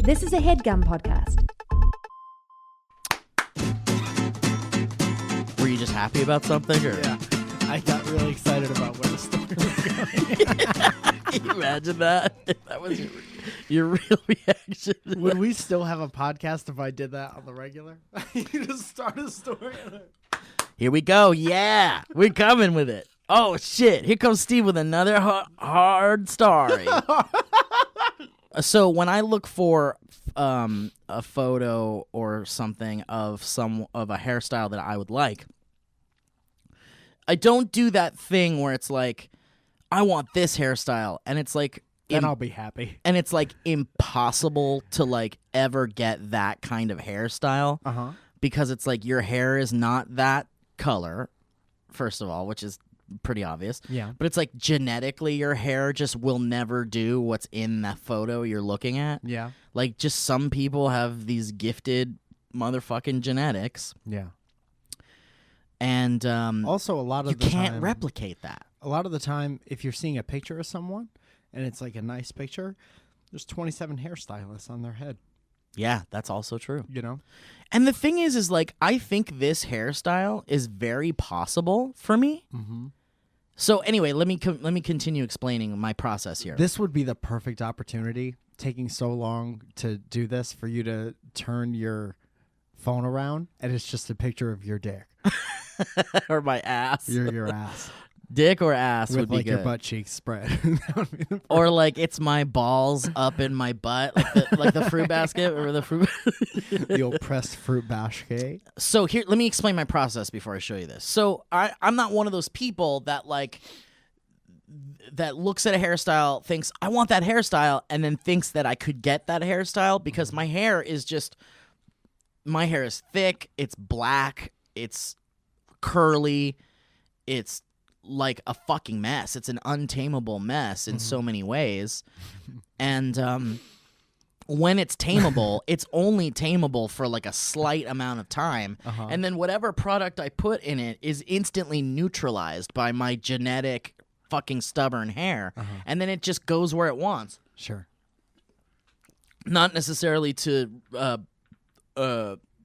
This is a HeadGum podcast. Were you just happy about something? Or? Yeah. I got really excited about where the story was going. Can you imagine that? That was your real reaction. Would we still have a podcast if I did that on the regular? You just start a story. Here we go. Yeah. We're coming with it. Oh, shit. Here comes Steve with another hard story. So when I look for a photo or something of a hairstyle that I would like, I don't do that thing where it's like, I want this hairstyle, and it's like, then I'll be happy. and it's like impossible to like ever get that kind of hairstyle because it's like your hair is not that color, first of all, which is pretty obvious. Yeah. But it's like genetically your hair just will never do what's in that photo you're looking at. Yeah. Like just some people have these gifted motherfucking genetics. Yeah. And also, a lot of you the can't time, replicate that. A lot of the time, if you're seeing a picture of someone and it's like a nice picture, there's 27 hairstylists on their head. Yeah, that's also true. You know? And the thing is like, I think this hairstyle is very possible for me. Mm-hmm. So anyway, let me continue explaining my process here. This would be the perfect opportunity, taking so long to do this, for you to turn your phone around and it's just a picture of your dick. Or my ass. Your ass. Dick or ass With would be like good. your butt cheeks spread. That would be the Or like it's my balls up in my butt, like the fruit basket or the fruit. the old pressed fruit basket. So here, let me explain my process before I show you this. So I'm not one of those people that looks at a hairstyle, thinks I want that hairstyle, and then thinks that I could get that hairstyle because my hair is thick, it's black, it's curly, it's like a fucking mess. It's an untamable mess in so many ways. And when it's tameable, it's only tameable for like a slight amount of time. And then whatever product I put in it is instantly neutralized by my genetic fucking stubborn hair. And then it just goes where it wants. Sure. Not necessarily to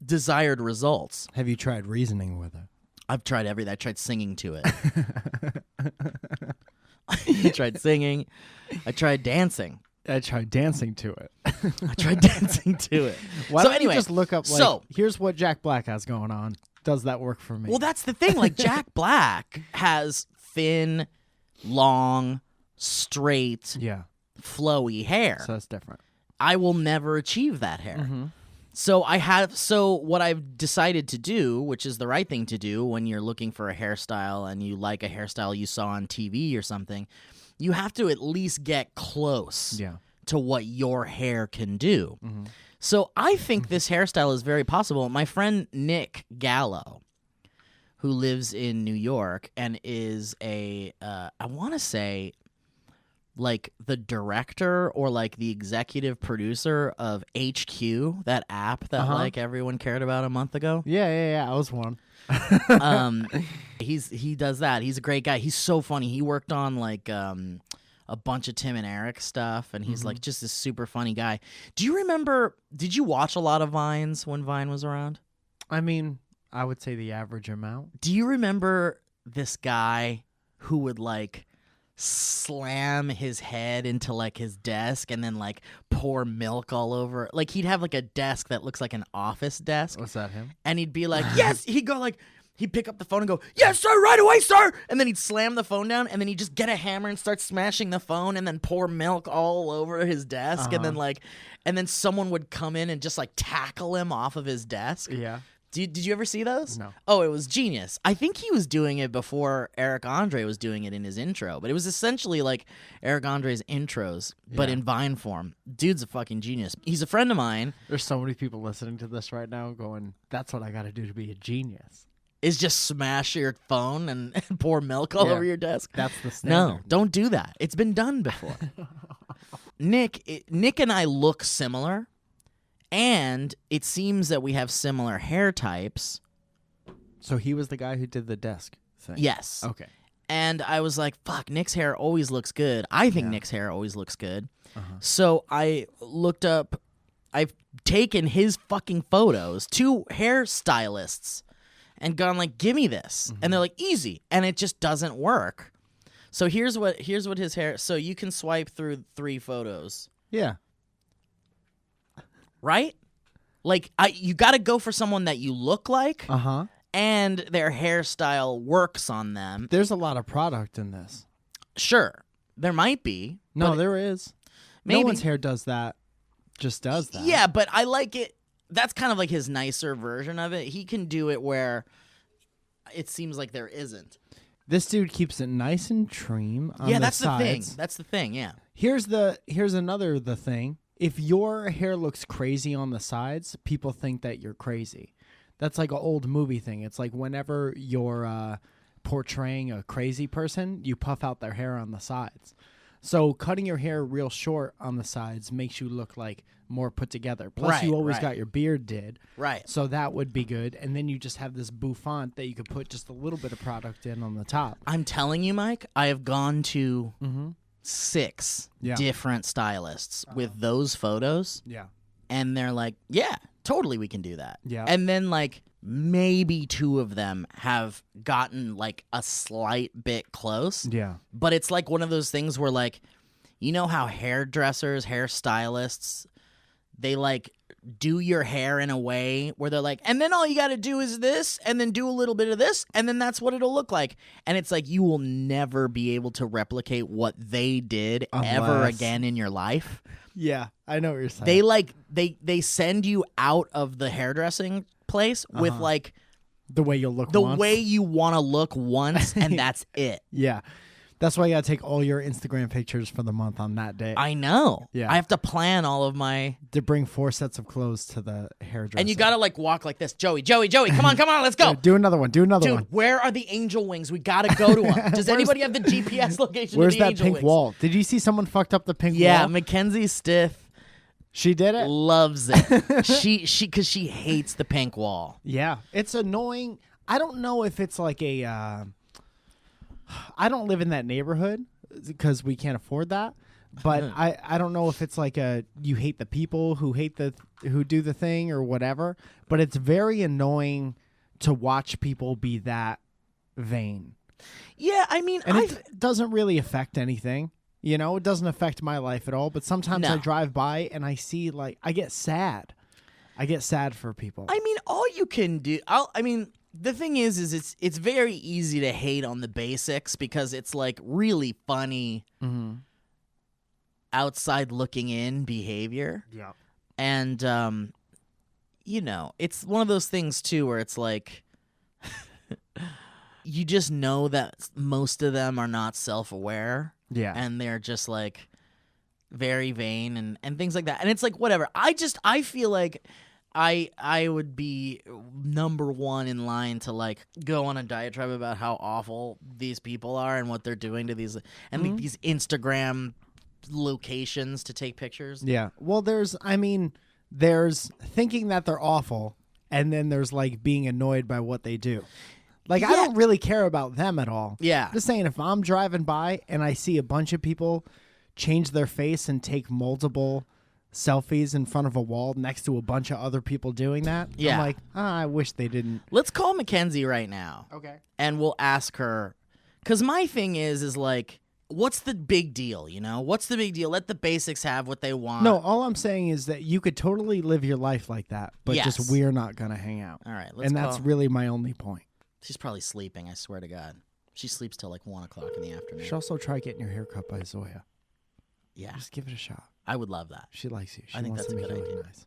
desired results. Have you tried reasoning with it? I've tried everything. I tried singing to it. I tried singing. I tried dancing. I tried dancing to it. I tried dancing to it. Why So don't anyway, you just look up, like, so here's what Jack Black has going on. Does that work for me? well, that's the thing. Like Jack Black has thin, long, straight, yeah. flowy hair. So that's different. I will never achieve that hair. So what I've decided to do, which is the right thing to do when you're looking for a hairstyle and you like a hairstyle you saw on TV or something, you have to at least get close to what your hair can do. So I think this hairstyle is very possible. My friend Nick Gallo, who lives in New York and is I want to say, like the director or like the executive producer of HQ, that app that like everyone cared about a month ago. Yeah. I was one. He does that. He's a great guy. He's so funny. He worked on like a bunch of Tim and Eric stuff, and he's like just this super funny guy. Did you watch a lot of Vines when Vine was around? I mean, I would say the average amount. Do you remember this guy who would like slam his head into like his desk and then like pour milk all over? Like he'd have like a desk that looks like an office desk. Was that him? And he'd be like, yes, he'd go like, he'd pick up the phone and go, yes, sir, right away, sir. And then he'd slam the phone down and then he'd just get a hammer and start smashing the phone and then pour milk all over his desk. And then someone would come in and just like tackle him off of his desk. Yeah. Did you ever see those? No. Oh, it was genius. I think he was doing it before Eric Andre was doing it in his intro, but it was essentially like Eric Andre's intros, but in Vine form. Dude's a fucking genius. He's a friend of mine. There's so many people listening to this right now going, that's what I got to do to be a genius. Is just smash your phone and pour milk all over your desk. That's the standard. No, don't do that. It's been done before. Nick and I look similar. And it seems that we have similar hair types. So he was the guy who did the desk thing? Yes. Okay. And I was like, fuck, Nick's hair always looks good. I think Nick's hair always looks good. So I looked up I've taken his fucking photos to hairstylists and gone like, give me this. And they're like, easy. And it just doesn't work. So here's what his hair, so you can swipe through 3 photos. Yeah. Right? Like, you got to go for someone that you look like. Uh-huh. And their hairstyle works on them. There's a lot of product in this. Sure. There might be. No, there is. Maybe. No one's hair does that. Just does that. Yeah, but I like it. That's kind of like his nicer version of it. He can do it where it seems like there isn't. This dude keeps it nice and trim on that's the sides. the thing. That's the thing, yeah. Here's another thing. If your hair looks crazy on the sides, people think that you're crazy. That's like an old movie thing. It's like whenever you're portraying a crazy person, you puff out their hair on the sides. So cutting your hair real short on the sides makes you look like more put together. Plus, you always got your beard did. Right. So that would be good. And then you just have this bouffant that you could put just a little bit of product in on the top. I'm telling you, Mike, I have gone to 6 different stylists with those photos. Yeah. And they're like, yeah, totally we can do that. Yeah. And then like maybe 2 of them have gotten like a slight bit close. Yeah. But it's like one of those things where like, you know how hairdressers, hairstylists, they like do your hair in a way where they're like, and then all you got to do is this and then do a little bit of this and then that's what it'll look like. And it's like you will never be able to replicate what they did ever again in your life. Yeah, I know what you're saying. They like they send you out of the hairdressing place with like the way you'll look the once. way you want to look once and that's it. Yeah. That's why you got to take all your Instagram pictures for the month on that day. I know. Yeah. I have to plan all of my to bring 4 sets of clothes to the hairdresser. and you got to like walk like this. Joey, come on, let's go. Do another one. Do another Dude, one. where are the angel wings? We got to go to them. Does anybody have the GPS location Where's to the that angel pink wings? wall? Did you see someone fucked up the pink wall? Yeah, Mackenzie Stith She did it? loves it. she cuz she hates the pink wall. Yeah. It's annoying. I don't know if it's like a I don't live in that neighborhood because we can't afford that. But I don't know if it's like a you hate the people who do the thing or whatever. But it's very annoying to watch people be that vain. Yeah, I mean, And it doesn't really affect anything. You know, it doesn't affect my life at all. But sometimes I drive by and I see like I get sad. I get sad for people. I mean, all you can do. The thing is it's very easy to hate on the basics because it's like really funny outside looking in behavior. Yeah. And, you know, it's one of those things too where it's like you just know that most of them are not self-aware. Yeah. And they're just like very vain and things like that. And it's like, whatever. I feel like I would be number 1 in line to like go on a diatribe about how awful these people are and what they're doing to these and like, these Instagram locations to take pictures. Yeah. Well, there's thinking that they're awful and then there's like being annoyed by what they do. Like, I don't really care about them at all. Yeah. Just saying, if I'm driving by and I see a bunch of people change their face and take multiple selfies in front of a wall next to a bunch of other people doing that, I'm like, I wish they didn't. Let's call Mackenzie right now. Okay. And we'll ask her. Because my thing is like, what's the big deal, you know? What's the big deal? Let the basics have what they want. No, all I'm saying is that you could totally live your life like that, but Yes. just we're not going to hang out. All right. That's really my only point. She's probably sleeping, I swear to God. She sleeps till like 1 o'clock in the afternoon. You should also try getting your hair cut by Zoya. Yeah. Just give it a shot. I would love that. She likes you. She I think wants that's to a make good you look nice.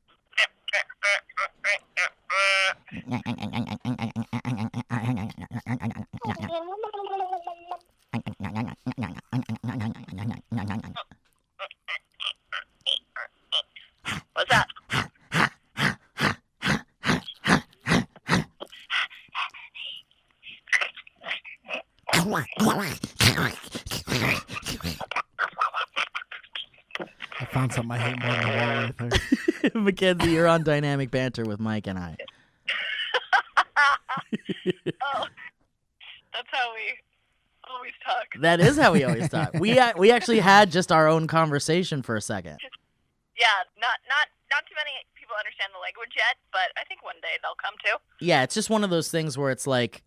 What's that? I found something I hate more than the wall right there. Mackenzie, you're on Dynamic Banter with Mike and I. Oh, that's how we always talk. That is how we always talk. We actually had just our own conversation for a second. Yeah, not not too many people understand the language yet, but I think one day they'll come to. Yeah, it's just one of those things where it's like,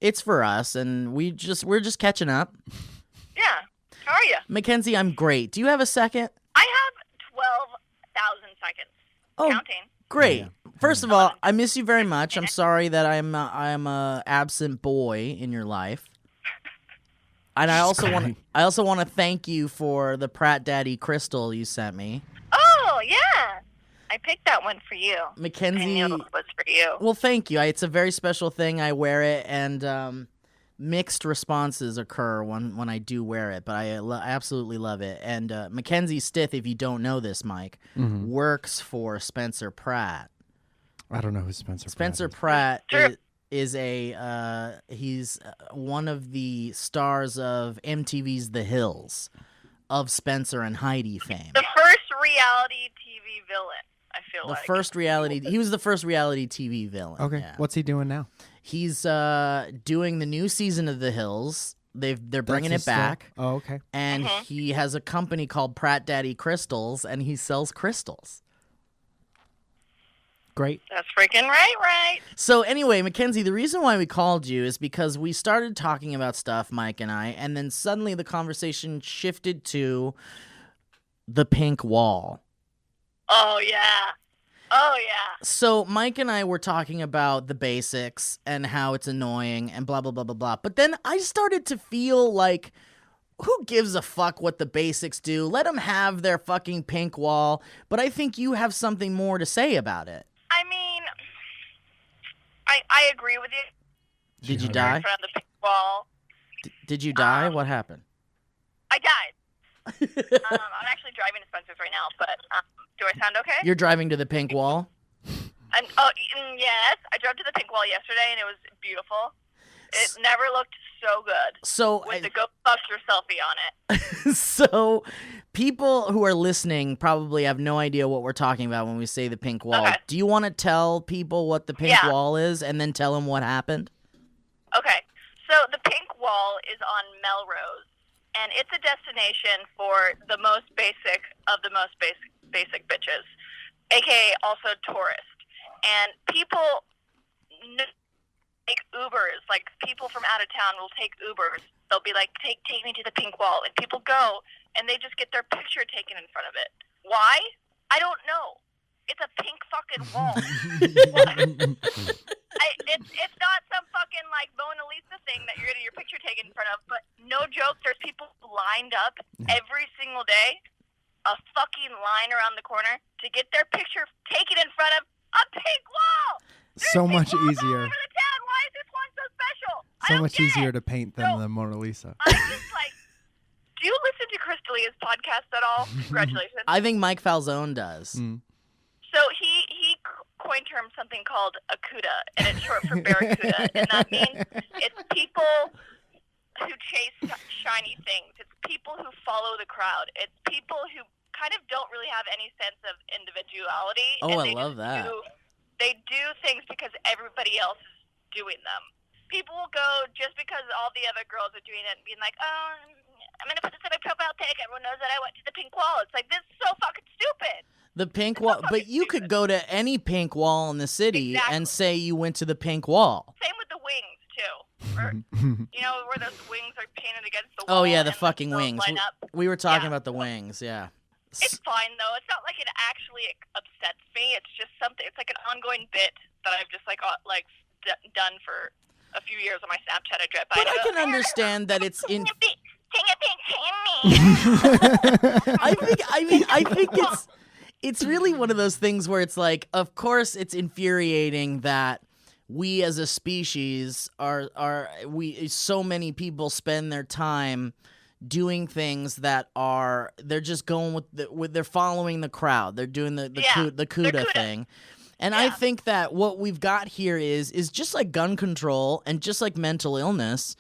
it's for us, and we're just catching up. Yeah. How are you? Mackenzie, I'm great. Do you have a second? I have 12,000 seconds. Oh, Counting. great. Yeah. First of all, I miss you very much. I'm sorry that I'm a absent boy in your life. And I also want to thank you for the Pratt Daddy crystal you sent me. Oh, yeah. I picked that one for you. Mackenzie, I knew it was for you. well, thank you. It's a very special thing. I wear it, and mixed responses occur when I do wear it, but I absolutely love it. And Mackenzie Stith, if you don't know this, Mike, works for Spencer Pratt. I don't know who Spencer Pratt Sure. is he's one of the stars of MTV's The Hills, of Spencer and Heidi fame. The first reality TV villain, I feel like. He was the first reality TV villain. Okay, yeah. what's he doing now? He's doing the new season of The Hills. They're bringing it back. Oh, okay. And he has a company called Pratt Daddy Crystals, and he sells crystals. Great. That's freaking right. So anyway, Mackenzie, the reason why we called you is because we started talking about stuff, Mike and I, and then suddenly the conversation shifted to the pink wall. Oh, yeah. So Mike and I were talking about the basics and how it's annoying and blah, blah, blah, blah, blah. But then I started to feel like, who gives a fuck what the basics do? Let them have their fucking pink wall. But I think you have something more to say about it. I mean, I agree with you. Did you die? In front of the pink wall. Did you die? What happened? I died. I'm actually driving to Spencer's right now, but do I sound okay? You're driving to the pink wall? And yes, I drove to the pink wall yesterday, and it was beautiful. It never looked so good. So with the Ghostbuster selfie on it. So people who are listening probably have no idea what we're talking about when we say the pink wall. Okay. Do you want to tell people what the pink wall is and then tell them what happened? Okay. So the pink wall is on Melrose, and it's a destination for the most basic of the most basic bitches, aka also tourists. And people take Ubers. Like, people from out of town will take Ubers. They'll be like, take me to the pink wall. And people go, and they just get their picture taken in front of it. Why? I don't know. It's a pink fucking wall. It's not some fucking, like, Mona Lisa thing that you're getting your picture taken in front of. But no joke, there's people lined up every single day, a fucking line around the corner, to get their picture taken in front of a pink wall. So much easier. All over the town. Why is this one so special? So much easier to paint than the Mona Lisa. I'm just like, do you listen to Chris D'Elia's podcast at all? Congratulations. I think Mike Falzone does. So he coined term something called akuda, and it's short for barracuda, and that means it's people who chase shiny things. It's people who follow the crowd. It's people who kind of don't really have any sense of individuality. Oh, and I love that. They do things because everybody else is doing them. People will go just because all the other girls are doing it and being like, oh, I'm going to put this in my profile pic. Everyone knows that I went to the pink wall. It's like, this is so fucking stupid. The pink wall, but you could go to any pink wall in the city and say you went to the pink wall. Same with the wings, too. Or, you know, where those wings are painted against the wall. Oh, yeah, the and fucking those wings. line up. We were talking about the wings, yeah. It's fine, though. It's not like it actually upsets me. It's just something. It's like an ongoing bit that I've just, done for a few years on my Snapchat. I drive by. But I can understand that it's in... I think it's really one of those things where it's like, of course it's infuriating that we as a species so many people spend their time doing things that they're just going they're following the crowd. They're doing the CUDA thing. And I think that what we've got here is just like gun control and just like mental illness.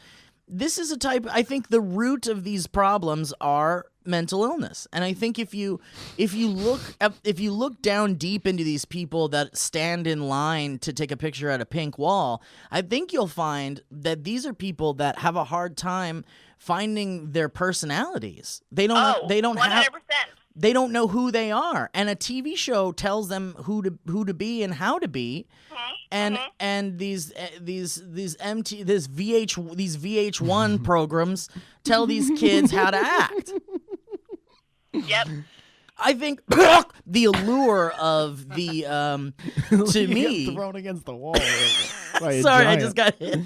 This is I think the root of these problems are mental illness. And I think if you look down deep into these people that stand in line to take a picture at a pink wall, I think you'll find that these are people that have a hard time finding their personalities. They don't 100%. they don't know who they are, and a TV show tells them who to be and how to be, and these VH1 programs tell these kids how to act. Yep. I think the allure of the to me thrown against the wall. By a sorry, I giant. just got hit.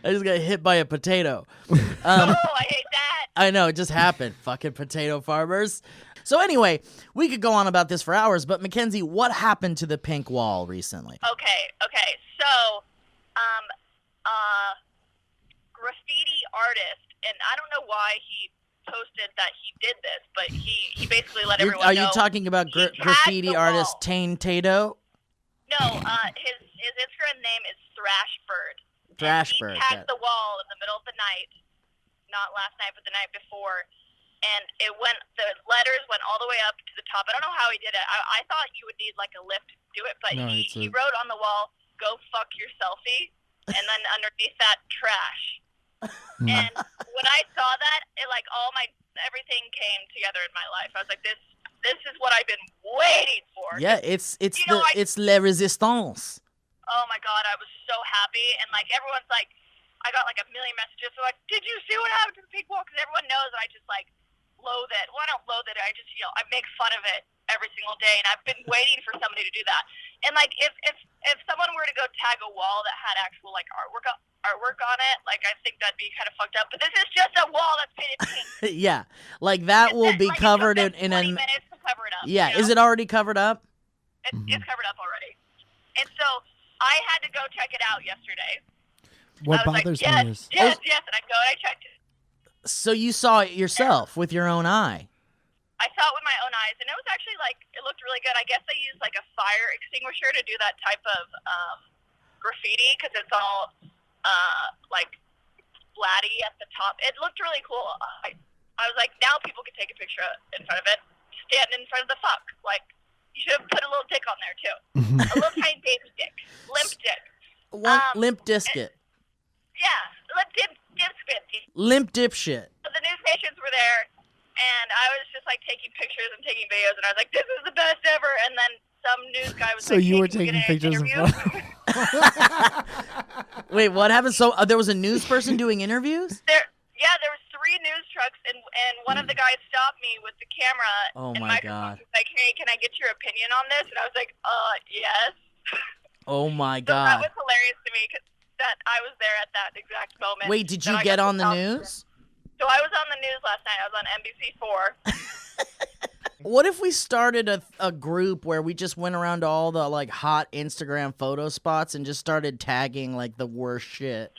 I just got hit by a potato. Oh, I hate that. I know, it just happened. Fucking potato farmers. So anyway, we could go on about this for hours, but Mackenzie, what happened to the pink wall recently? Okay. So, graffiti artist, and I don't know why he posted that he did this, but he basically let everyone know. Are you talking about he tagged graffiti the artist wall. Tane Tato? No, his Instagram name is Thrashbird. Thrashbird. He tagged the wall in the middle of the night, not last night, but the night before, and the letters went all the way up to the top. I don't know how he did it. I thought you would need like a lift to do it, but No, he wrote on the wall, "Go fuck your selfie," and then underneath that, trash. And when I saw that, it like everything came together in my life. I was like, this is what I've been waiting for. Yeah, it's You know, it's la resistance. Oh my God, I was so happy, and like everyone's like, I got like a million messages. So like, did you see what happened to the pink wall? Because everyone knows that I just like loathe it. Well, I don't loathe it. I just I make fun of it every single day, and I've been waiting for somebody to do that. And like, if someone were to go tag a wall that had actual like artwork on it, like I think that'd be kind of fucked up. But this is just a wall that's painted pink. Yeah, like that will be like, covered it took in them 20 an. minutes to cover it up. Yeah, you know? is it already covered up? It's covered up already. And so I had to go check it out yesterday. What I was bothers like, me is yes, and I go and I checked it. So you saw it yourself with your own eye. I saw it with my own eyes, and it was actually like, it looked really good. I guess they used like a fire extinguisher to do that type of graffiti because it's all like flatty at the top. It looked really cool. I was like, now people can take a picture in front of it, stand in front of the fuck. Like, you should have put a little dick on there too. A little tiny baby dick. Limp dick. Limp disket. Yeah, limp dip spit. Limp dipshit. So the news stations were there, and I was just like taking pictures and taking videos, and I was like, this is the best ever. And then some news guy was so like, you hey, were can we taking get an pictures of interview? Wait, what happened? So there was a news person doing interviews? There was 3 news trucks, and one of the guys stopped me with the camera Oh and my microphone. God. He was like, hey, can I get your opinion on this? And I was like, yes. Oh my So that God. was hilarious to me because that I was there at that exact moment. Wait, did that you I get got on to the talk to him. news? So I was on the news last night. I was on NBC4. What if we started a group where we just went around to all the like hot Instagram photo spots and just started tagging like the worst shit?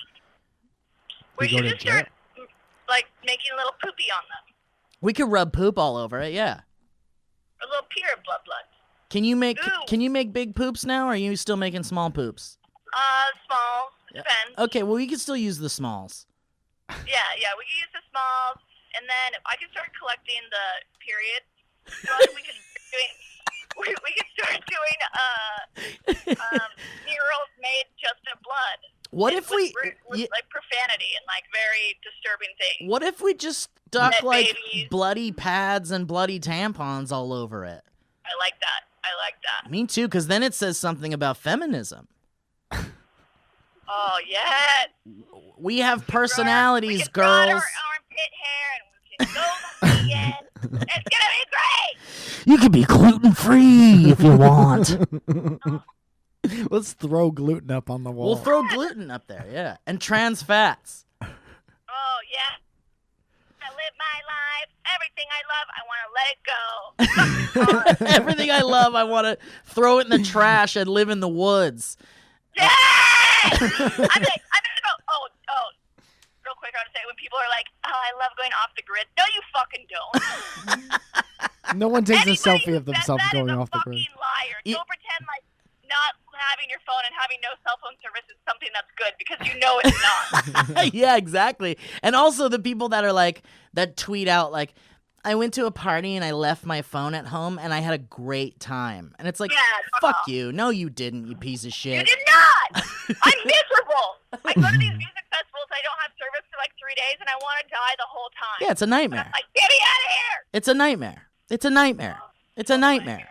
We You go should to just start like making a little poopy on them. We could rub poop all over it, yeah. A little pure blood. Can you make Ooh. big poops now, or are you still making small poops? Small. Depends. Okay, well we can still use the smalls. Yeah. We can use the smalls, and then I can start collecting the period. So we can start doing murals made just of blood. What And if we with like profanity and like very disturbing things? What if we just stuck Dead like babies. bloody pads and bloody tampons all over it? I like that. Me too, because then it says something about feminism. Oh yes. We have We personalities, can run girls. our armpit hair and we can go vegan. It's gonna be great. You can be gluten free if you want. Let's throw gluten up on the wall. We'll throw gluten up there, yeah, and trans fats. Oh yeah. I live my life. Everything I love, I want to let it go. Everything I love, I want to throw it in the trash and live in the woods. Yay! I'm gonna go. Oh. Real quick, I want to say when people are like, "Oh, I love going off the grid." No, you fucking don't. No one takes Anybody a selfie who of says themselves that going is a off the grid. fucking liar. Don't pretend like not having your phone and having no cell phone service is something that's good because you know it's not. Yeah, exactly. And also the people that are like that tweet out like, I went to a party and I left my phone at home and I had a great time. And it's like, Yeah, fuck off. you. No, you didn't, you piece of You shit. did not. I'm miserable. I go to these music festivals. I don't have service for like 3 days, and I want to die the whole time. Yeah, it's a And nightmare. I'm like, get me out of here. It's a nightmare. It's a nightmare. It's a nightmare.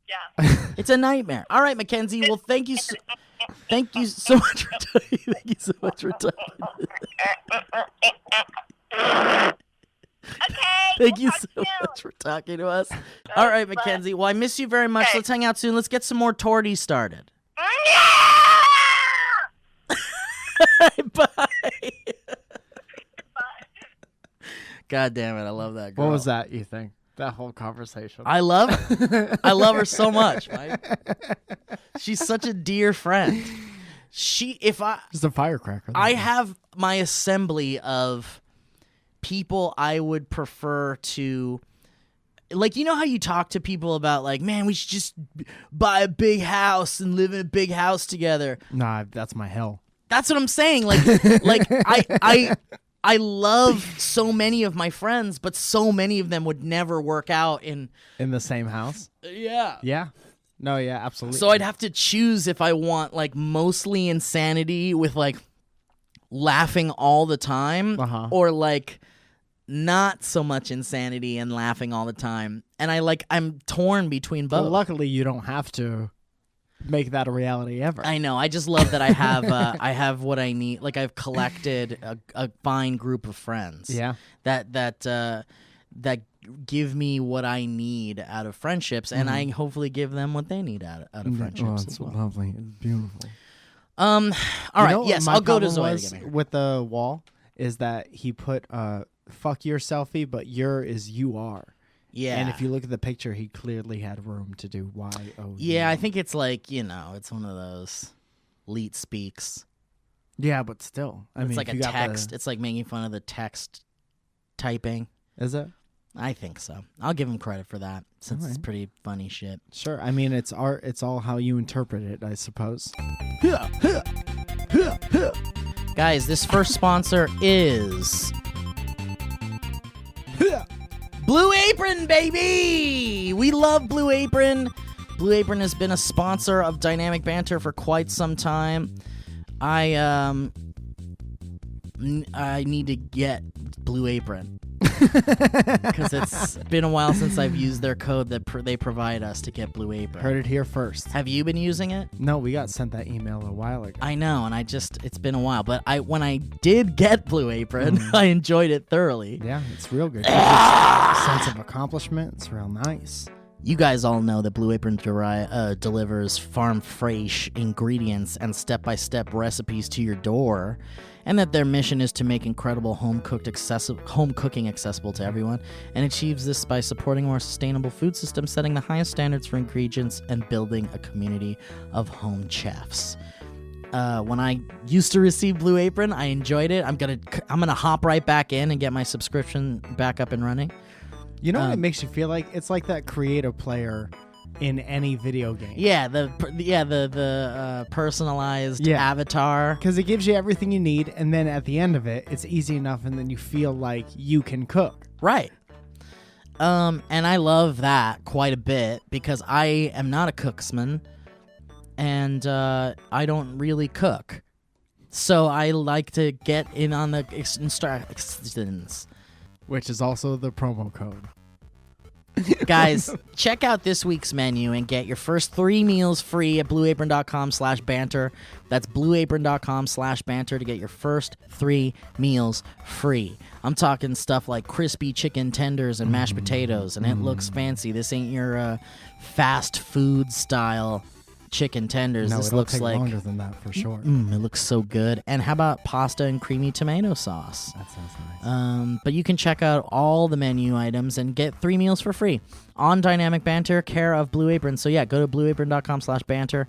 Yeah. It's a nightmare. All right, Mackenzie. Well, thank you so much for talking. Thank you so much for talking. Okay. Thank you we'll so talk soon. much for talking to us. All right, Mackenzie. Well, I miss you very much. Okay. Let's hang out soon. Let's get some more torties started. Bye. God damn it. I love that girl. What was that, you think? That whole conversation. I love her so much, Mike. She's such a dear friend. Just a firecracker. I have my assembly of people I would prefer to, like, you know how you talk to people about, like, man, we should just buy a big house and live in a big house together. Nah, that's my hell. That's what I'm saying. Like I love so many of my friends, but so many of them would never work out in the same house. Yeah. Yeah. No, yeah, absolutely. So I'd have to choose if I want, like, mostly insanity with, like, laughing all the time, or, like, not so much insanity and laughing all the time. And I'm torn between both. Well, luckily, you don't have to make that a reality ever. I know. I just love that I have what I need. Like, I've collected a fine group of friends. Yeah. That give me what I need out of friendships, and I hopefully give them what they need out of friendships as well. Lovely. It's beautiful. All right. Yes, I'll go to Zoya again. With the wall is that he put fuck your selfie, but your is you are. Yeah. And if you look at the picture, he clearly had room to do YO. Yeah, I think it's like, it's one of those leet speaks. Yeah, but still. It's like a text. It's like making fun of the text typing. Is it? I think so. I'll give him credit for that, since it's pretty funny shit. Sure. I mean, it's art. It's all how you interpret it, I suppose. Guys, this first sponsor is Blue Apron, baby! We love Blue Apron. Blue Apron has been a sponsor of Dynamic Banter for quite some time. I need to get Blue Apron because it's been a while since I've used their code that they provide us to get Blue Apron. Heard it here first. Have you been using it? No, we got sent that email a while ago. I know, and it's been a while, but when I did get Blue Apron, I enjoyed it thoroughly. Yeah, it's real good. A sense of accomplishment. It's real nice. You guys all know that Blue Apron delivers farm-fresh ingredients and step-by-step recipes to your door, and that their mission is to make incredible home cooking accessible to everyone, and achieves this by supporting a more sustainable food system, setting the highest standards for ingredients, and building a community of home chefs. When I used to receive Blue Apron, I enjoyed it. I'm gonna hop right back in and get my subscription back up and running. You know what it makes you feel like? It's like that creative player in any video game. Yeah, the personalized avatar. Because it gives you everything you need, and then at the end of it, it's easy enough, and then you feel like you can cook. Right. And I love that quite a bit because I am not a cooksman, and I don't really cook. So I like to get in on the instructions. Which is also the promo code. Guys, check out this week's menu and get your first 3 meals free at blueapron.com/banter. That's blueapron.com/banter to get your first 3 meals free. I'm talking stuff like crispy chicken tenders and mashed potatoes, and it looks fancy. This ain't your fast food style chicken tenders. No, this it'll looks take like longer than that for sure. It looks so good. And how about pasta and creamy tomato sauce? That sounds nice. But you can check out all the menu items and get 3 meals for free on Dynamic Banter, care of Blue Apron. So yeah, go to blueapron.com/banter.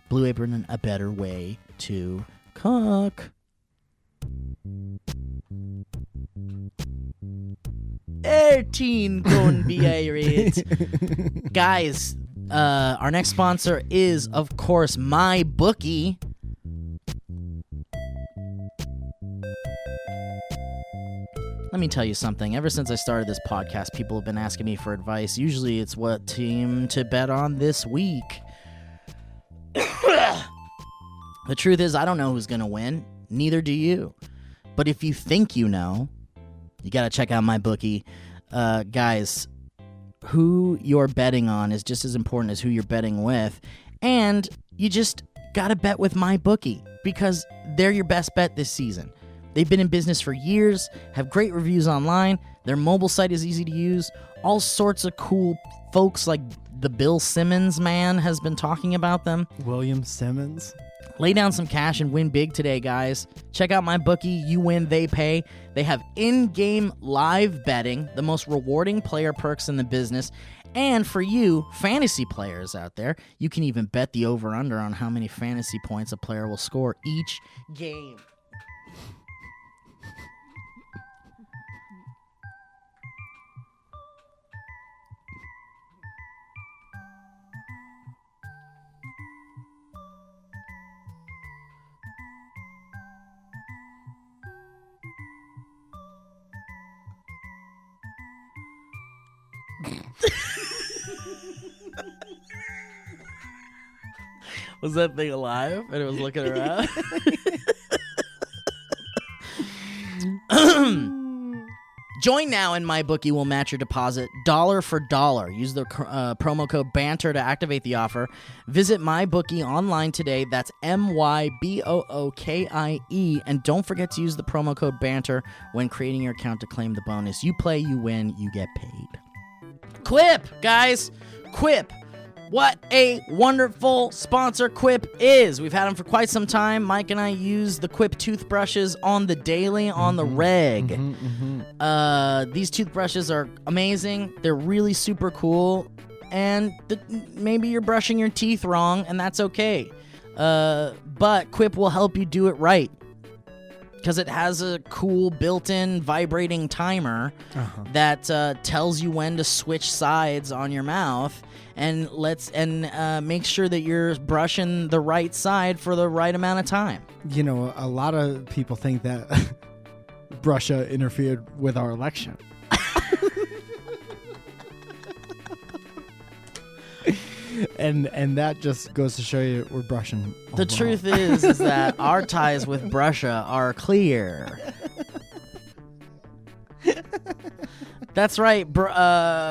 Blue Apron, a better way to cook. 18 gonna be irate. Guys, our next sponsor is, of course, my bookie. Let me tell you something. Ever since I started this podcast, people have been asking me for advice. Usually it's what team to bet on this week. The truth is, I don't know who's going to win. Neither do you. But if you think you know, you got to check out my bookie. Guys, who you're betting on is just as important as who you're betting with. And you just got to bet with MyBookie because they're your best bet this season. They've been in business for years, have great reviews online. Their mobile site is easy to use. All sorts of cool folks like the Bill Simmons man has been talking about them. William Simmons. Lay down some cash and win big today, guys. Check out MyBookie. You win, they pay. They have in-game live betting, the most rewarding player perks in the business. And for you, fantasy players out there, you can even bet the over-under on how many fantasy points a player will score each game. Was that thing alive? And it was looking around? Join now and MyBookie will match your deposit dollar for dollar. Use the promo code BANTER to activate the offer. Visit MyBookie online today. That's MyBookie. And don't forget to use the promo code BANTER when creating your account to claim the bonus. You play, you win, you get paid. Quip, guys. Quip. What a wonderful sponsor Quip is. We've had them for quite some time. Mike and I use the Quip toothbrushes on the daily, on the reg. These toothbrushes are amazing. They're really super cool. And maybe you're brushing your teeth wrong, and that's okay. But Quip will help you do it right. Because it has a cool built-in vibrating timer that tells you when to switch sides on your mouth and makes sure that you're brushing the right side for the right amount of time. You know, a lot of people think that Russia interfered with our election. And that just goes to show you we're brushing. The truth is that our ties with Russia are clear. That's right.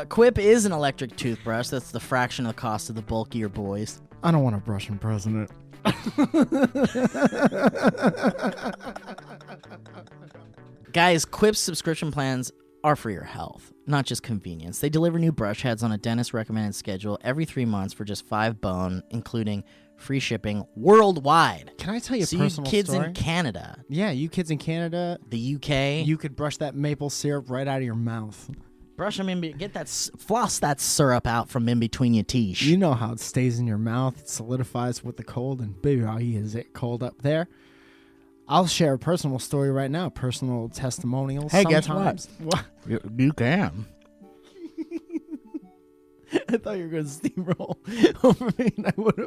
Quip is an electric toothbrush. That's the fraction of the cost of the bulkier boys. I don't want a Russian president. Guys, Quip's subscription plans are for your health, not just convenience. They deliver new brush heads on a dentist-recommended schedule every 3 months for just $5, including free shipping worldwide. Can I tell you a so personal you kids story? in Canada, Yeah, you kids in Canada, the UK, you could brush that maple syrup right out of your mouth. brush them floss that syrup out from in between your teeth. You know how it stays in your mouth, it solidifies with the cold, and baby, is it cold up there? I'll share a personal story right now, personal testimonials. Hey, guess sometimes. what? You can. I thought you were going to steamroll over me, and I would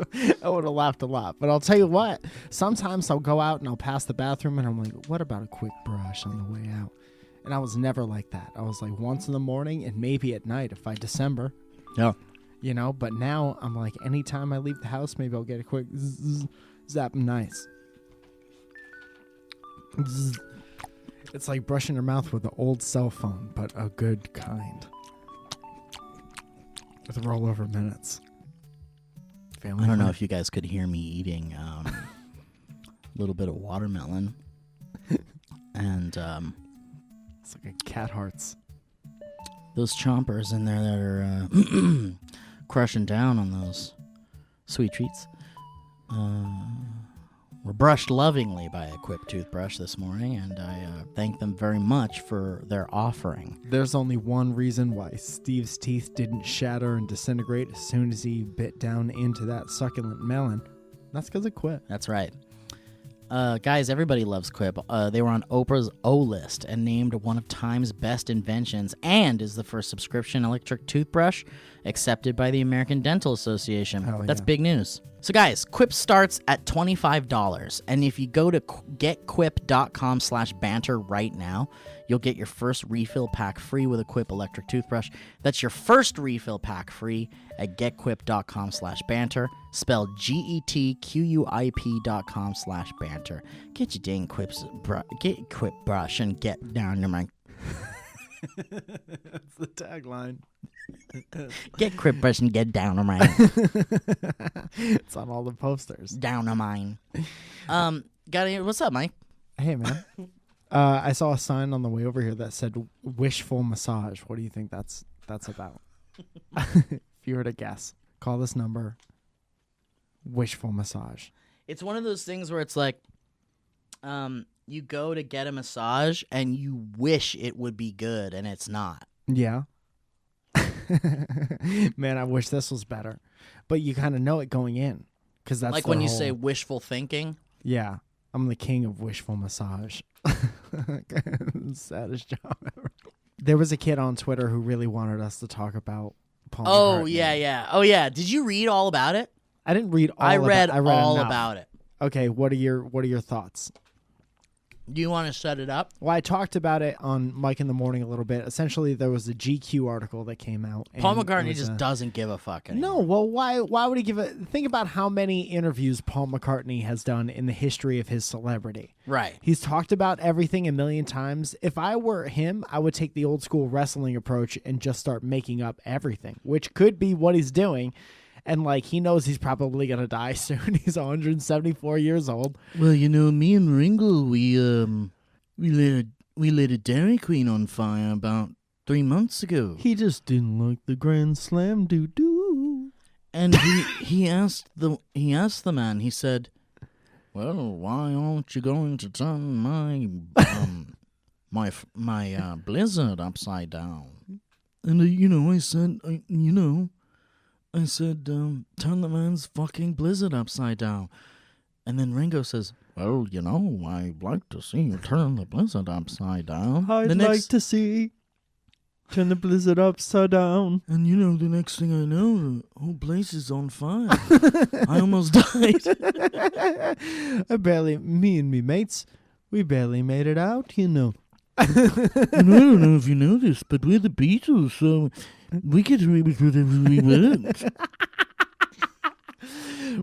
have laughed a lot. But I'll tell you what, sometimes I'll go out and I'll pass the bathroom, and I'm like, what about a quick brush on the way out? And I was never like that. I was like once in the morning and maybe at night if I December. Yeah. You know, but now I'm like, anytime I leave the house, maybe I'll get a quick zap nice. It's like brushing your mouth with an old cell phone, but a good kind. With rollover minutes. I don't know if you guys could hear me eating a little bit of watermelon. And it's like a cat hearts. Those chompers in there that are crushing down on those sweet treats. Were brushed lovingly by a Quip toothbrush this morning, and I thank them very much for their offering. There's only one reason why Steve's teeth didn't shatter and disintegrate as soon as he bit down into that succulent melon. That's because of Quip. That's right. Guys, everybody loves Quip. They were on Oprah's O List and named one of Time's best inventions, and is the first subscription electric toothbrush accepted by the American Dental Association. Hell That's yeah. big news. So guys, Quip starts at $25, and if you go to getquip.com/banter right now, you'll get your first refill pack free with a Quip electric toothbrush. That's your first refill pack free at getquip.com/banter, spelled GETQUIP.com/banter. Get your dang get Quip brush and get down your mind. That's the tagline. Get crippers and get down on mine. It's on all the posters. Down on mine. What's up, Mike? Hey, man. I saw a sign on the way over here that said wishful massage. What do you think that's about? If you were to guess, call this number. Wishful massage. It's one of those things where it's like, you go to get a massage and you wish it would be good and it's not. Yeah. Man, I wish this was better. But you kind of know it going in. Because that's like when you say wishful thinking. Yeah. I'm the king of wishful massage. Saddest job ever. There was a kid on Twitter who really wanted us to talk about Paul McCartney. Yeah. Oh, yeah. Did you read all about it? I didn't read all I read all enough. about it. Okay, what are your thoughts? Do you want to set it up? Well, I talked about it on Mike in the Morning a little bit. Essentially, there was a GQ article that came out. Paul McCartney just doesn't give a fuck anymore. No, well, why would he give a... Think about how many interviews Paul McCartney has done in the history of his celebrity. Right. He's talked about everything a million times. If I were him, I would take the old school wrestling approach and just start making up everything, which could be what he's doing. And, like, he knows he's probably going to die soon. He's 174 years old. Well, you know, me and Ringo, we lit a Dairy Queen on fire about 3 months ago. He just didn't like the Grand Slam doo-doo. And he asked the man, he said, well, why aren't you going to turn my my blizzard upside down? And, I said, turn the man's fucking blizzard upside down. And then Ringo says, well, I'd like to see you turn the blizzard upside down. I'd like to see turn the blizzard upside down. And the next thing I know, the whole place is on fire. I almost died. Me and me mates, we barely made it out, And I don't know if you know this, but we're the Beatles, so we get away with whatever we want.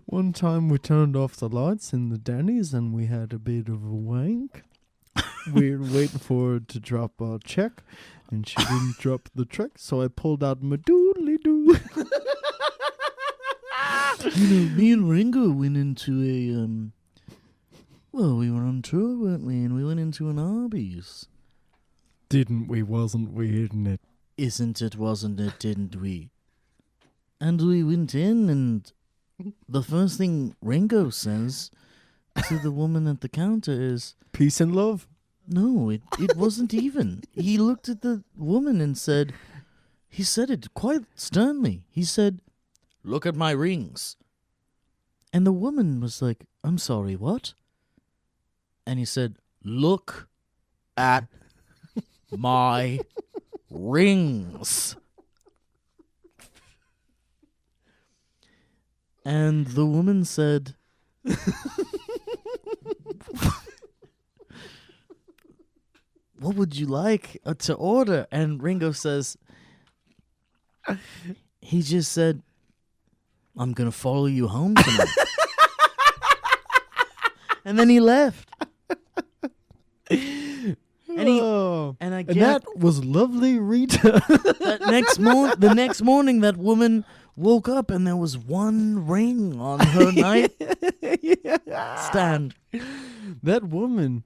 One time we turned off the lights in the Denny's and we had a bit of a wank. We were waiting for her to drop our check, and she didn't drop the check, so I pulled out my doodly-doo. Me and Ringo went into a, we were on tour, weren't we? And we went into an Arby's. Didn't we, wasn't we, isn't it? Isn't it, wasn't it, didn't we? And we went in, and the first thing Ringo says to the woman at the counter is... Peace and love. No, it wasn't even. He looked at the woman and said... He said it quite sternly. He said, look at my rings. And the woman was like, I'm sorry, what? And he said, look at my rings. And the woman said, what would you like to order? And Ringo says, he just said, I'm going to follow you home tonight. And then he left. And that was lovely, Rita. The next morning, that woman woke up and there was one ring on her nightstand. That woman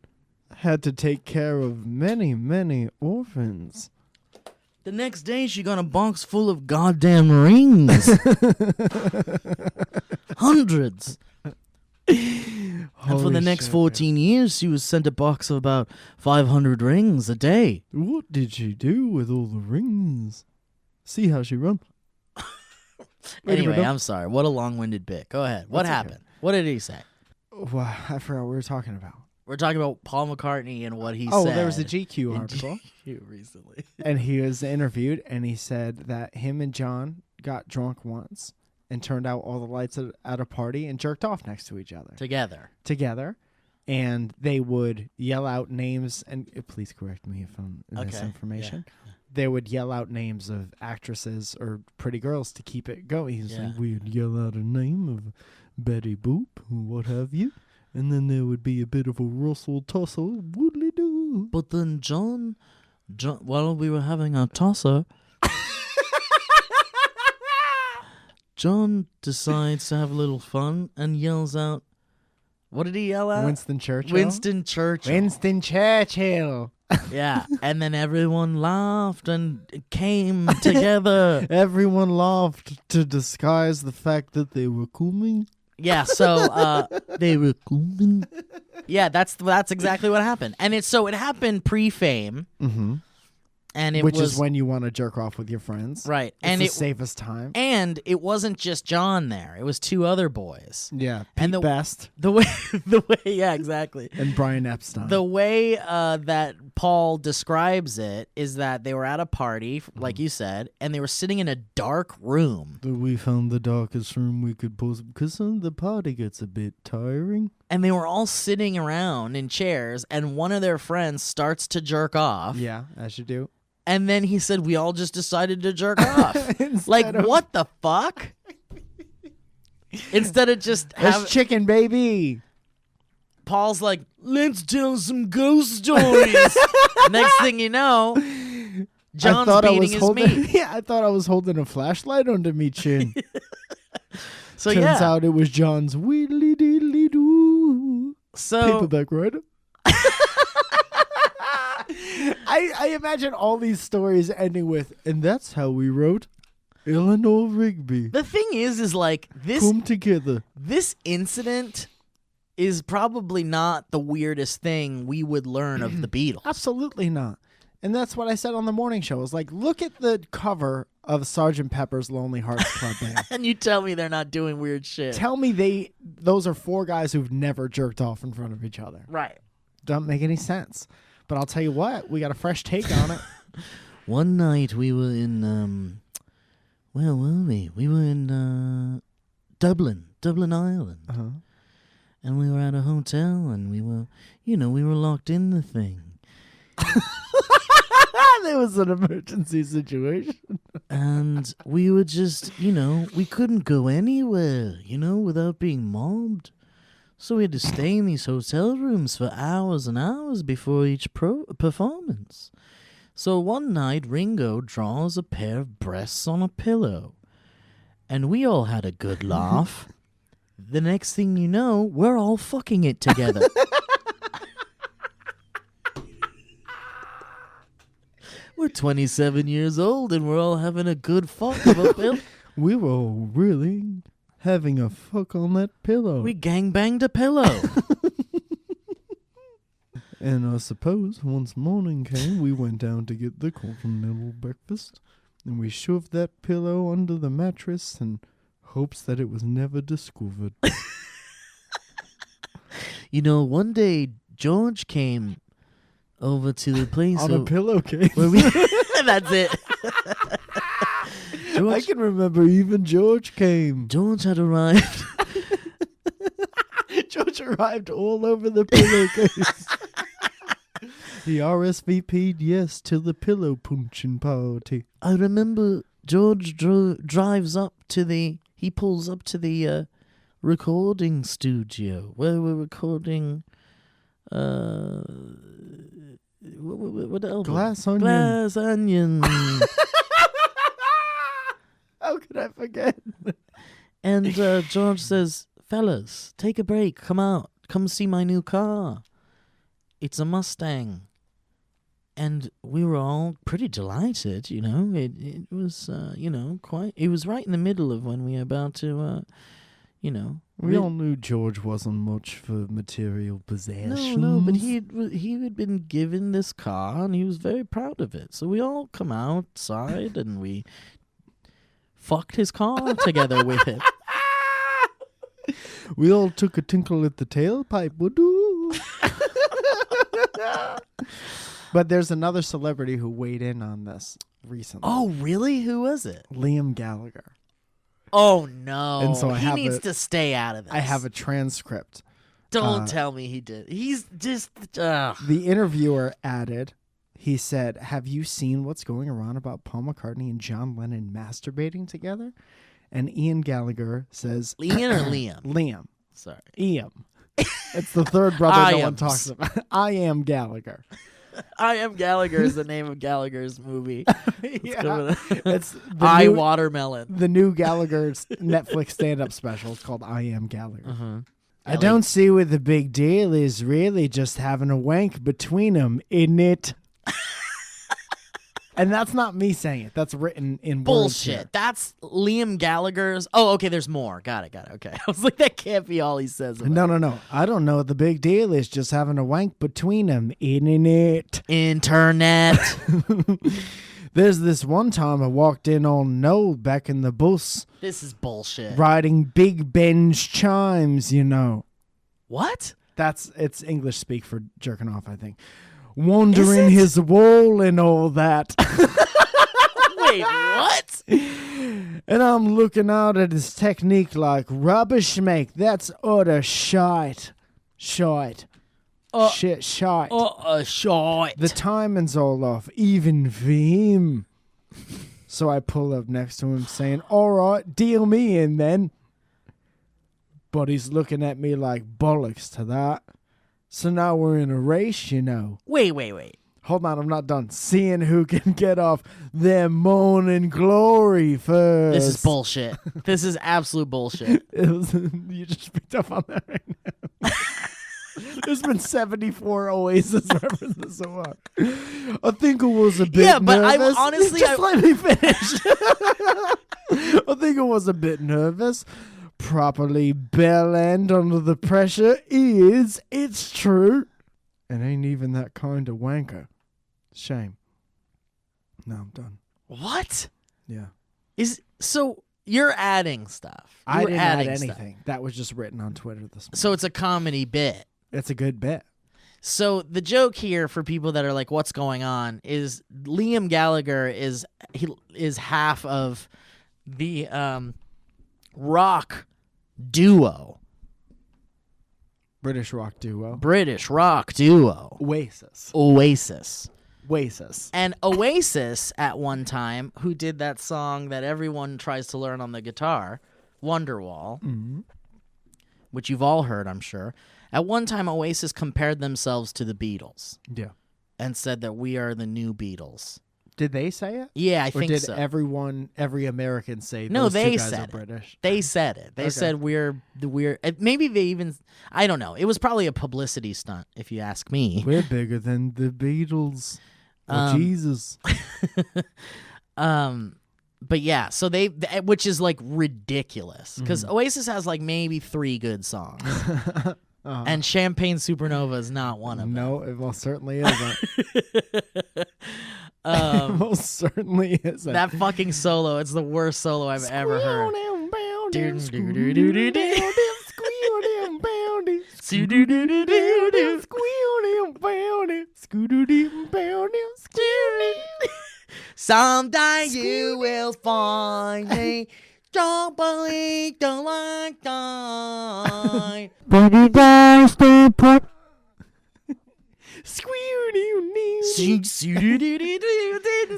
had to take care of many, many orphans. The next day, she got a box full of goddamn rings. Hundreds. And for the next 14 years, she was sent a box of about 500 rings a day. What did she do with all the rings? See how she run. Anyway, I'm sorry. What a long-winded bit. Go ahead. What happened? Okay. What did he say? Well, I forgot what we were talking about. We're talking about Paul McCartney and what he said. Oh, there was a GQ article. GQ recently. And he was interviewed, and he said that him and John got drunk once and turned out all the lights at a party and jerked off next to each other. Together. And they would yell out names, and please correct me if I'm misinformation. Yeah. They would yell out names of actresses or pretty girls to keep it going. He's like, we'd yell out a name of Betty Boop or what have you. And then there would be a bit of a rustle tussle, woodly-doo. But then John while we were having our tosser, John decides to have a little fun and yells out, what did he yell out? Winston Churchill. Winston Churchill. Winston Churchill. Yeah, and then everyone laughed and came together. Everyone laughed to disguise the fact that they were coming. Yeah, so they were coming. Yeah, that's exactly what happened, and it happened pre-fame, and Which is when you want to jerk off with your friends, right, It's and the safest time. and it wasn't just John there; it was two other boys. Yeah, And Pete Best The way, yeah, exactly. and Brian Epstein. The way that Paul describes it is that they were at a party, like you said, and they were sitting in a dark room. We found the darkest room we could possibly, because the party gets a bit tiring. And they were all sitting around in chairs, and one of their friends starts to jerk off. Yeah, as you do. And then he said, we all just decided to jerk off. Like, what the fuck? Instead of just That's chicken, baby. Paul's like, let's tell some ghost stories. Next thing you know, John's beating his meat. Yeah, I thought I was holding a flashlight under me chin. So Turns out it was John's wheedly deedly doo. So Paperback writer. I imagine all these stories ending with, and that's how we wrote Eleanor Rigby. the thing is like this. Come together. This incident is probably not the weirdest thing we would learn of the Beatles. Absolutely not. And that's what I said on the morning show. I was like, look at the cover of Sgt. Pepper's Lonely Hearts Club Band. And you tell me they're not doing weird shit. Tell me those are four guys who've never jerked off in front of each other. Right. Doesn't make any sense. But I'll tell you what, we got a fresh take on it. One night we were in, where were we? We were in Dublin, Ireland. Uh-huh. And we were at a hotel, and we were locked in the thing. There was an emergency situation. And we were just, we couldn't go anywhere, without being mobbed. So we had to stay in these hotel rooms for hours and hours before each performance. So one night, Ringo draws a pair of breasts on a pillow. And we all had a good laugh. The next thing you know, we're all fucking it together. We're 27 years old and we're all having a good fuck of a pillow. We were all really having a fuck on that pillow. We gangbanged a pillow. And I suppose once morning came, we went down to get the continental breakfast, and we shoved that pillow under the mattress in hopes that it was never discovered. One day George came over to the place On a pillowcase. where we that's it. I can remember even George came. George had arrived. George arrived all over the pillowcase. He RSVP'd yes to the pillow punching party. I remember George pulls up to the recording studio where we're recording what album? Glass Onion. Glass Onion. How could I forget? And George says, fellas, take a break. Come out. Come see my new car. It's a Mustang. And we were all pretty delighted, It was, quite... It was right in the middle of when we were about to, We all knew George wasn't much for material possessions. No, but he had been given this car, and he was very proud of it. So we all come outside, and we fucked his car together with it. We all took a tinkle at the tailpipe. Woo-doo. But there's another celebrity who weighed in on this recently. Oh, really? Who was it? Liam Gallagher. Oh, no. And so he needs to stay out of this. I have a transcript. Don't tell me he did. He's just... The interviewer added, he said, have you seen what's going around about Paul McCartney and John Lennon masturbating together? And Ian Gallagher says... Ian or Liam? Liam. Sorry. Ian. It's the third brother no one talks about. I am Gallagher. I Am Gallagher is the name of Gallagher's movie. Yeah. It's I Watermelon. the new Gallagher's Netflix stand-up special. It's called I Am Gallagher. Uh-huh. I don't see what the big deal is. Really, just having a wank between them, isn't it? And that's not me saying it. That's written in words Bullshit. here. That's Liam Gallagher's. Oh, okay. There's more. Got it. Okay. I was like, that can't be all he says. About No. I don't know what the big deal is. Just having a wank between them, isn't it? Internet. There's this one time I walked in on Noel back in the bus, This is bullshit. riding Big Ben's chimes, you know. What? It's English speak for jerking off, I think. Wandering his wall and all that. Wait, what? And I'm looking out at his technique like, rubbish, mate. That's utter shite. Shite. Shit, shite. Shite. The timing's all off, even for him. So I pull up next to him saying, all right, deal me in then. But he's looking at me like bollocks to that. So now we're in a race, you know. Wait. Hold on, I'm not done. Seeing who can get off their morning glory first. This is bullshit. This is absolute bullshit. You just picked up on that right now. There's been 74 Oasis references so far. I think it was a bit Yeah, but nervous. Let me finish. I think it was a bit nervous. Properly bell end under the pressure it's true. And ain't even that kind of wanker. Shame. No, I'm done. What? Yeah. So you're adding stuff. I didn't add stuff. anything. That was just written on Twitter this morning. So it's a comedy bit. It's a good bit. So the joke here for people that are like, what's going on, is Liam Gallagher is half of the rock duo. British rock duo. Oasis. Oasis. And Oasis at one time, who did that song that everyone tries to learn on the guitar, Wonderwall, which you've all heard, I'm sure. At one time, Oasis compared themselves to the Beatles. Yeah. And said that we are the new Beatles. Did they say it? Yeah, I or think did so. every American say No, those they two guys said are it. British? They said it. They said we're maybe they even, I don't know. It was probably a publicity stunt, if you ask me. We're bigger than the Beatles. Or Jesus. But yeah, so which is like ridiculous because Oasis has like maybe 3 good songs. And Champagne Supernova is not one of them. No, it most certainly isn't. It most certainly isn't. That fucking solo, it's the worst solo I've ever heard. Someday you will find me. Don't believe the light die.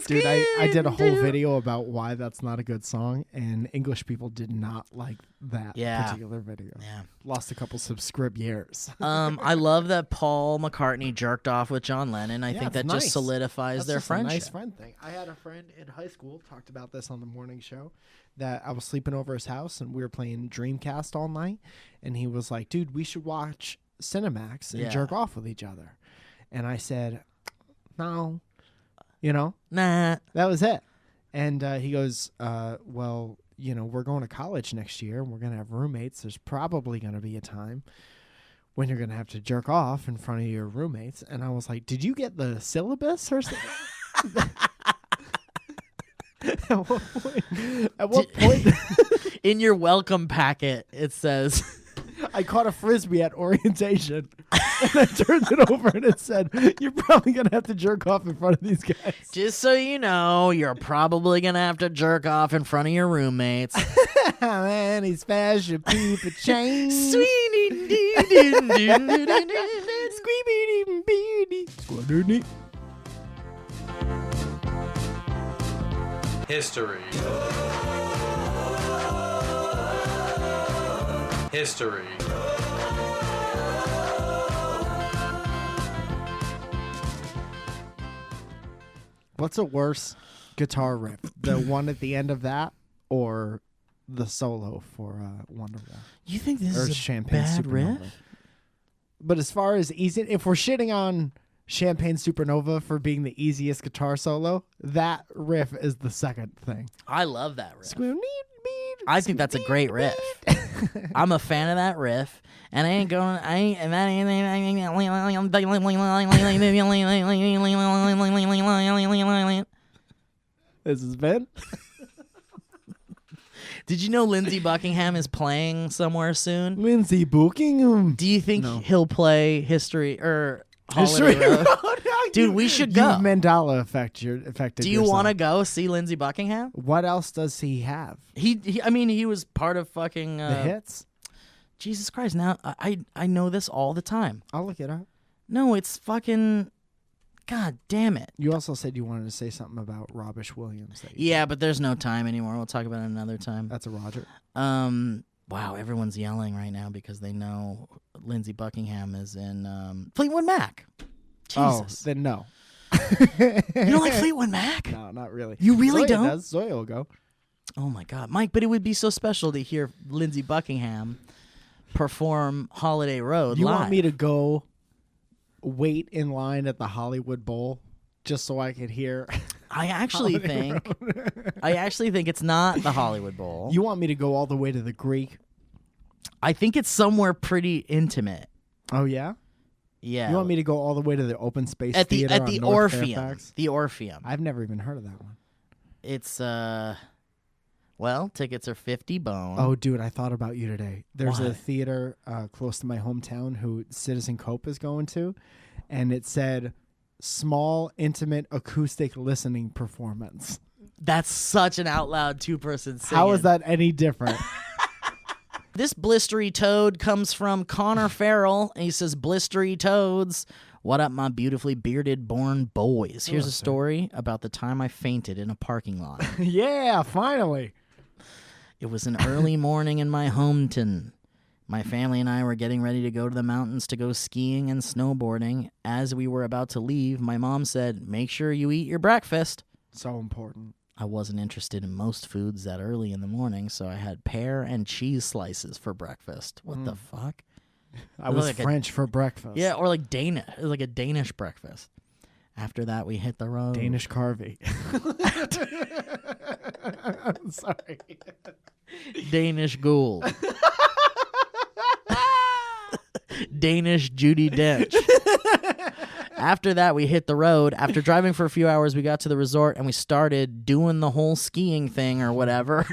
Dude, I did a whole video about why that's not a good song, and English people did not like that particular video. Yeah. Lost a couple subscribers. I love that Paul McCartney jerked off with John Lennon. I think that just solidifies that's their just friendship. A nice friend thing. I had a friend in high school, talked about this on the morning show, that I was sleeping over his house and we were playing Dreamcast all night, and he was like, dude, we should watch Cinemax and jerk off with each other. And I said, no, Nah. that was it. And he goes, well, we're going to college next year and we're going to have roommates. There's probably going to be a time when you're going to have to jerk off in front of your roommates. And I was like, did you get the syllabus or something? At what point? In your welcome packet, it says... I caught a Frisbee at orientation, and I turned it over, and it said, you're probably going to have to jerk off in front of these guys. Just so you know, you're probably going to have to jerk off in front of your roommates. Man, he's fashion people change. Squee-bee-dee-bee-dee. History. History. What's a worse guitar riff? The one at the end of that or the solo for Wonderwall? You think this Or is a Champagne bad Supernova? riff? But as far as easy, if we're shitting on Champagne Supernova for being the easiest guitar solo, that riff is the second thing. I love that riff. Squeal, I think that's a great riff. I'm a fan of that riff, and I ain't going. I ain't. And that ain't. This is Ben. Did you know Lindsey Buckingham is playing somewhere soon? Lindsey Buckingham. Do you think No. he'll play History or Holiday Road? Dude, we should go. You've Mandela affected. Do you want to go see Lindsey Buckingham? What else does he have? I mean, he was part of fucking The hits? Jesus Christ! Now I know this all the time. I'll look it up. No, it's fucking. God damn it! You also said you wanted to say something about Robish Williams. Yeah, but there's no time anymore. We'll talk about it another time. That's a Roger. Wow, everyone's yelling right now because they know Lindsey Buckingham is in Fleetwood Mac. Jesus. Oh, then no. You don't like Fleetwood Mac? No, not really. You really Zoya don't? Does. Zoya will go. Oh my God, Mike! But it would be so special to hear Lindsey Buckingham perform Holiday Road You live. want me to go wait in line at the Hollywood Bowl just so I could hear? I actually think it's not the Hollywood Bowl. You want me to go all the way to the Greek? I think it's somewhere pretty intimate. Oh yeah. Yeah. You want me to go all the way to the open space at the theater on North Orpheum? Fairfax? The Orpheum. I've never even heard of that one. It's well, tickets are $50. Oh, dude, I thought about you today. There's a What? theater close to my hometown who Citizen Cope is going to, and it said small, intimate, acoustic listening performance. That's such an out loud 2-person singing. How is that any different? This blistery toad comes from Connor Farrell, and he says, "Blistery toads, what up, my beautifully bearded born boys? Here's a story about the time I fainted in a parking lot. Yeah, finally. It was an early morning in my hometown. My family and I were getting ready to go to the mountains to go skiing and snowboarding. As we were about to leave, my mom said, 'Make sure you eat your breakfast.' So important. I wasn't interested in most foods that early in the morning, so I had pear and cheese slices for breakfast. What the fuck? I was Like French for breakfast. Yeah, or like Danish. It was like a Danish breakfast. After that, we hit the road. Danish Carvey. I'm sorry. Danish ghoul. Danish Judi Dench. After that, we hit the road. After driving for a few hours, we got to the resort and we started doing the whole skiing thing or whatever.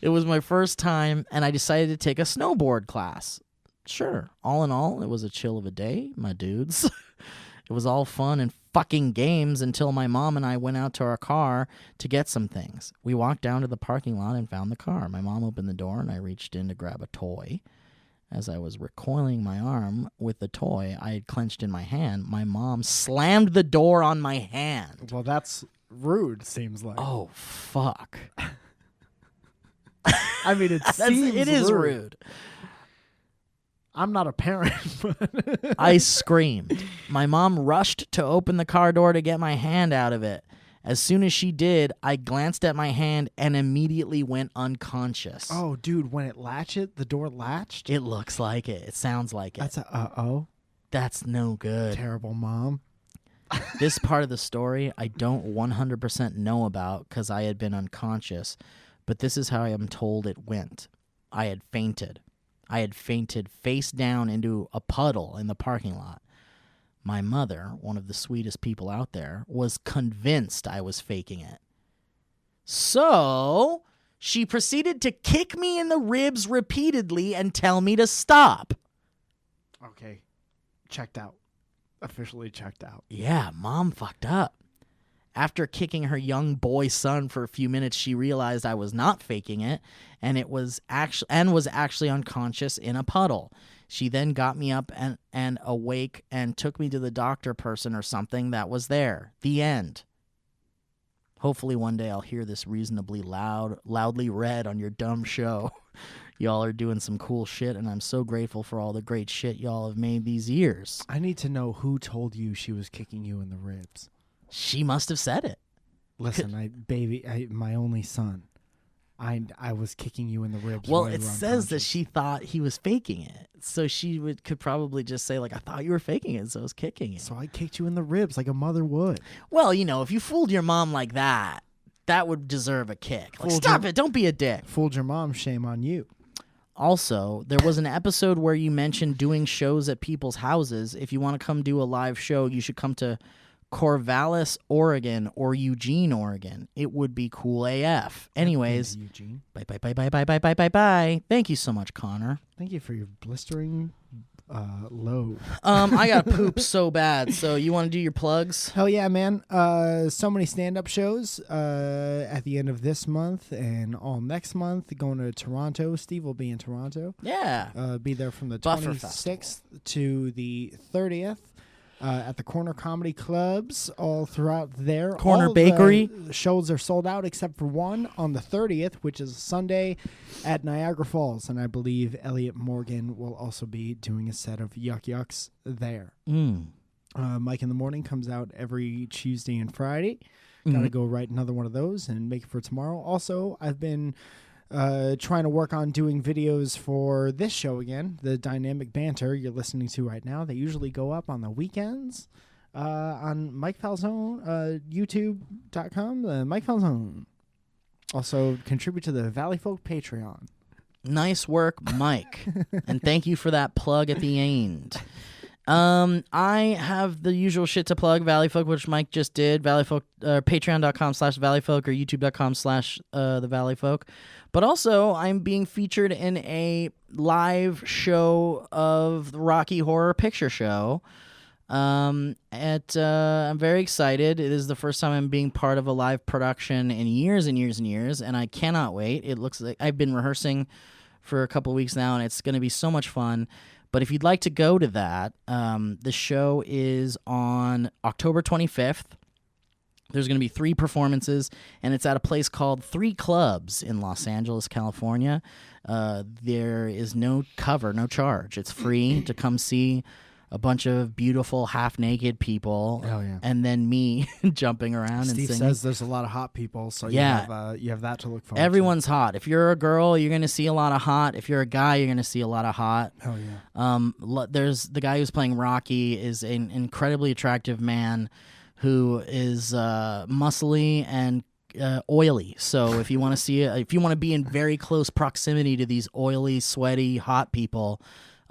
It was my first time, and I decided to take a snowboard class. Sure. All in all, it was a chill of a day, my dudes. It was all fun and fucking games until my mom and I went out to our car to get some things. We walked down to the parking lot and found the car. My mom opened the door, and I reached in to grab a toy. As I was recoiling my arm with the toy I had clenched in my hand, my mom slammed the door on my hand. Well, that's rude, seems like. Oh, fuck. I mean, it is rude. I'm not a parent, but I screamed. My mom rushed to open the car door to get my hand out of it. As soon as she did, I glanced at my hand and immediately went unconscious. Oh, dude, when it latched, the door latched? It looks like it. It sounds like it. That's a uh-oh. That's no good. Terrible mom. This part of the story I don't 100% know about because I had been unconscious, but this is how I am told it went. I had fainted. I had fainted face down into a puddle in the parking lot. My mother, one of the sweetest people out there, was convinced I was faking it. So she proceeded to kick me in the ribs repeatedly and tell me to stop. Okay. Checked out. Officially checked out. Yeah, mom fucked up. After kicking her young boy son for a few minutes, she realized I was not faking it and was actually unconscious in a puddle. She then got me up and awake and took me to the doctor person or something that was there. The end. Hopefully one day I'll hear this reasonably loudly read on your dumb show. Y'all are doing some cool shit, and I'm so grateful for all the great shit y'all have made these years. I need to know who told you she was kicking you in the ribs. She must have said it. Listen, my only son. I was kicking you in the ribs. Well, while you it were says that unconscious. she thought he was faking it. So she could probably just say, like, I thought you were faking it, so I was kicking it. So I kicked you in the ribs like a mother would. Well, if you fooled your mom like that, that would deserve a kick. Like, Fooled stop your- it. Don't be a dick. Fooled your mom, shame on you. Also, there was an episode where you mentioned doing shows at people's houses. If you want to come do a live show, you should come to Corvallis, Oregon, or Eugene, Oregon. It would be cool AF. Anyways, Eugene. bye. Thank you so much, Connor. Thank you for your blistering load. I got to poop so bad. So you want to do your plugs? Hell yeah, man. So many stand-up shows at the end of this month and all next month. Going to Toronto. Steve will be in Toronto. Yeah. Be there from the Buffer 26th to the 30th. At the Corner Comedy Clubs all throughout there. Corner all Bakery. The shows are sold out except for one on the 30th, which is Sunday at Niagara Falls. And I believe Elliot Morgan will also be doing a set of Yuck Yucks there. Mike in the Morning comes out every Tuesday and Friday. Gotta go write another one of those and make it for tomorrow. Also, I've been trying to work on doing videos for this show again, the Dynamic Banter you're listening to right now. They usually go up on the weekends on Mike Falzone, youtube.com, Mike Falzone. Also, contribute to the Valley Folk Patreon. Nice work, Mike. And thank you for that plug at the end. I have the usual shit to plug, Valley Folk, which Mike just did, Valleyfolk, patreon.com/valleyfolk or youtube.com/the Valley Folk. But also, I'm being featured in a live show of the Rocky Horror Picture Show. I'm very excited. It is the first time I'm being part of a live production in years and years and years, and I cannot wait. It looks like I've been rehearsing for a couple weeks now, and it's going to be so much fun. But if you'd like to go to that, the show is on October 25th. There's going to be 3 performances, and it's at a place called 3 Clubs in Los Angeles, California. There is no cover, no charge. It's free to come see a bunch of beautiful half-naked people. Hell yeah. And then me jumping around Steve and singing. says there's a lot of hot people, so Yeah. you have that to look forward Everyone's hot. If you're a girl, you're going to see a lot of hot. If you're a guy, you're going to see a lot of hot. to. Hell yeah. There's the guy who's playing Rocky is an incredibly attractive man who is muscly and oily. So if you want to see it, if you want to be in very close proximity to these oily, sweaty, hot people,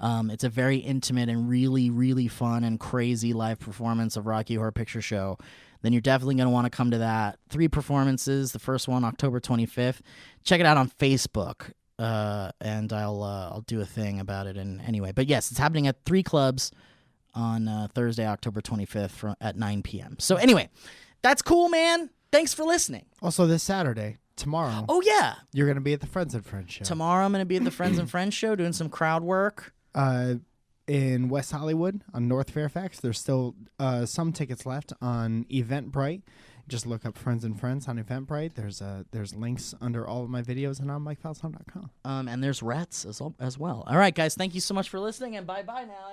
it's a very intimate and really, really fun and crazy live performance of Rocky Horror Picture Show. Then you're definitely going to want to come to that. 3 performances. The first one, October 25th. Check it out on Facebook, and I'll do a thing about it. And anyway, but yes, it's happening at 3 Clubs on Thursday, October 25th at 9 p.m. So anyway, that's cool, man. Thanks for listening. Also, this Saturday, tomorrow, Oh, yeah. you're going to be at the Friends and Friends show. Tomorrow I'm going to be at the Friends and Friends show doing some crowd work. In West Hollywood on North Fairfax. There's still some tickets left on Eventbrite. Just look up Friends and Friends on Eventbrite. There's links under all of my videos and on MikeFalzone.com. And there's Rats as well. All right, guys. Thank you so much for listening, and bye-bye now.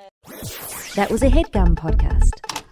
That was a HeadGum podcast.